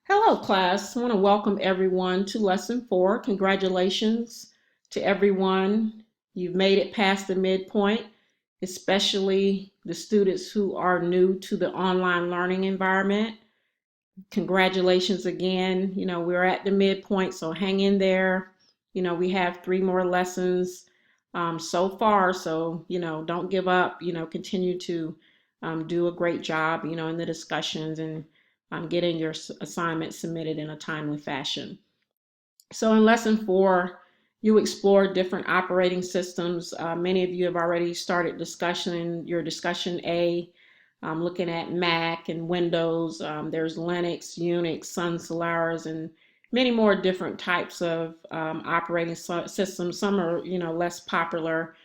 Hello, class. I want to welcome everyone to Lesson 4. Congratulations to everyone. You've made it past the midpoint, especially the students who are new to the online learning environment. Congratulations again. We're at the midpoint, so hang in there. We have 3 more lessons so far, so, don't give up. Continue to do a great job, in the discussions and getting your assignment submitted in a timely fashion. So in lesson 4, you explore different operating systems. Many of you have already started discussion, your discussion A, looking at Mac and Windows. There's Linux, Unix, Sun Solaris, and many more different types of operating systems. Some are, less popular.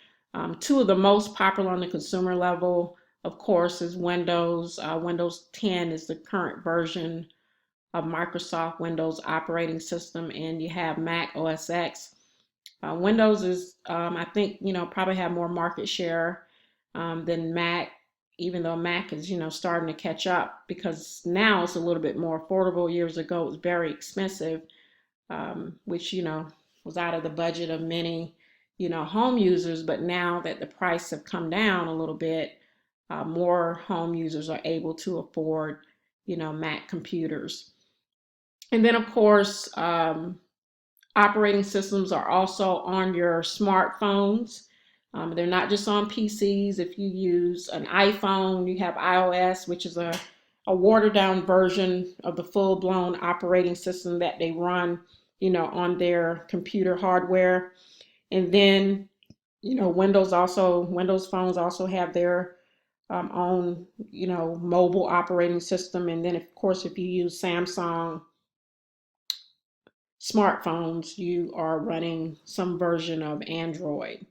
Two of the most popular on the consumer level, of course, is Windows. Windows 10 is the current version of Microsoft Windows operating system, and you have Mac OS X. Windows is, I think, probably have more market share than Mac, even though Mac is, starting to catch up because now it's a little bit more affordable. Years ago, it was very expensive, which, was out of the budget of many, home users. But now that the price have come down a little bit, more home users are able to afford, Mac computers. And then, of course, operating systems are also on your smartphones. They're not just on PCs. If you use an iPhone, you have iOS, which is a watered down version of the full blown operating system that they run, on their computer hardware. And then, Windows phones also have their own, mobile operating system. And then, of course, if you use Samsung smartphones, you are running some version of Android.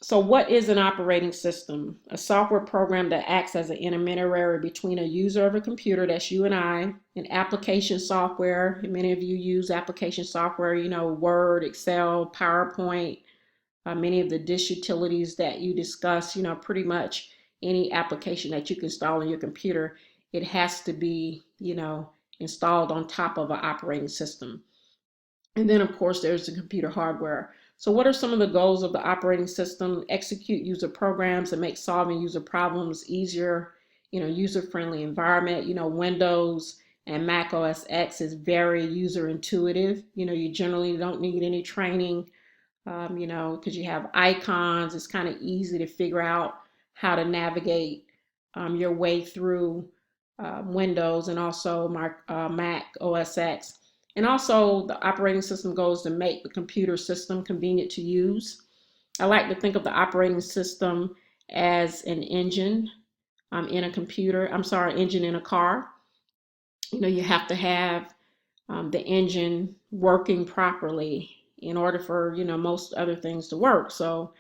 So what is an operating system? A software program that acts as an intermediary between a user of a computer, that's you and I, and application software. And many of you use application software, Word, Excel, PowerPoint, many of the dish utilities that you discuss, pretty much any application that you can install on your computer, it has to be, installed on top of an operating system. And then, of course, there's the computer hardware. So what are some of the goals of the operating system? Execute user programs and make solving user problems easier, user-friendly environment. Windows and Mac OS X is very user intuitive. You generally don't need any training, because you have icons. It's kind of easy to figure out how to navigate your way through Windows and also Mac OS X. And also, the operating system goes to make the computer system convenient to use. I like to think of the operating system as an engine in a computer. I'm sorry, engine in a car. You have to have the engine working properly in order for most other things to work. So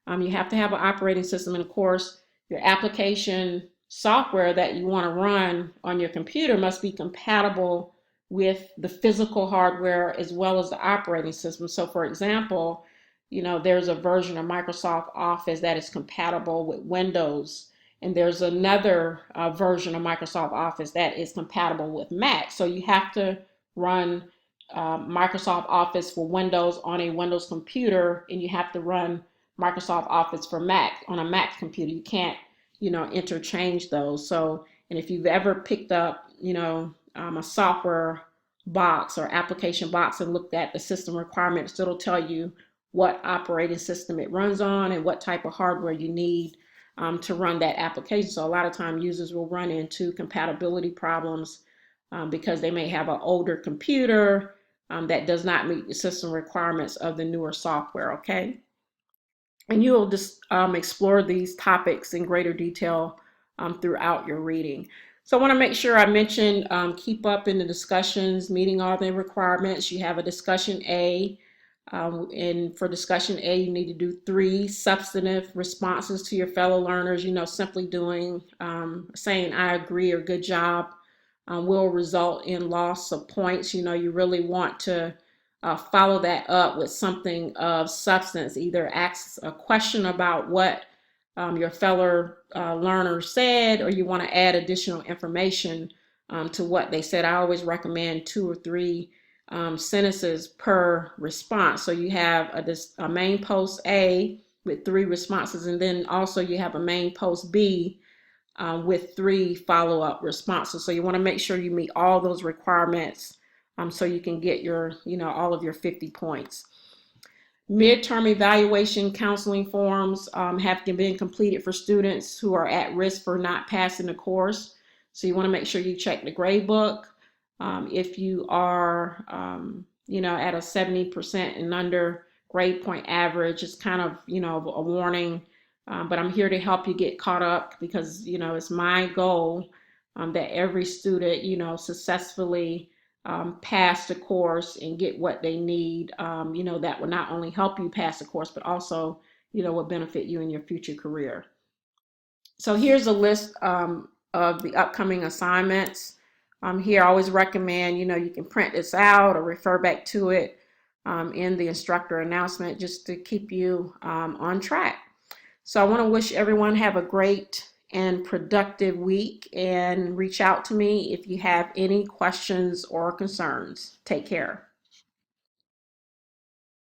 you have to have an operating system, and of course, your application software that you want to run on your computer must be compatible with the physical hardware as well as the operating system. So, for example, there's a version of Microsoft Office that is compatible with Windows, and there's another version of Microsoft Office that is compatible with Mac. So you have to run Microsoft Office for Windows on a Windows computer, and you have to run Microsoft Office for Mac on a Mac computer. You can't, interchange those. So, and if you've ever picked up, a software box or application box and looked at the system requirements, it'll tell you what operating system it runs on and what type of hardware you need to run that application. So a lot of time users will run into compatibility problems because they may have an older computer that does not meet the system requirements of the newer software, okay? And you will just explore these topics in greater detail throughout your reading. So I want to make sure I mention keep up in the discussions, meeting all the requirements. You have a discussion A, and for discussion A, you need to do 3 substantive responses to your fellow learners. Simply doing, saying I agree or good job will result in loss of points. You really want to follow that up with something of substance. Either ask a question about what your fellow learner said, or you want to add additional information to what they said. I always recommend 2 or 3 sentences per response. So you have a main post A with 3 responses, and then also you have a main post B with 3 follow-up responses. So you want to make sure you meet all those requirements so you can get your, all of your 50 points. Midterm evaluation counseling forms have been completed for students who are at risk for not passing the course. So you want to make sure you check the grade book. If you are, at a 70% and under grade point average, it's kind of, a warning. But I'm here to help you get caught up because, it's my goal that every student, successfully pass the course and get what they need, that will not only help you pass the course, but also, will benefit you in your future career. So here's a list of the upcoming assignments. Here I always recommend, you can print this out or refer back to it in the instructor announcement just to keep you on track. So I want to wish everyone have a great and productive week, and reach out to me if you have any questions or concerns. Take care.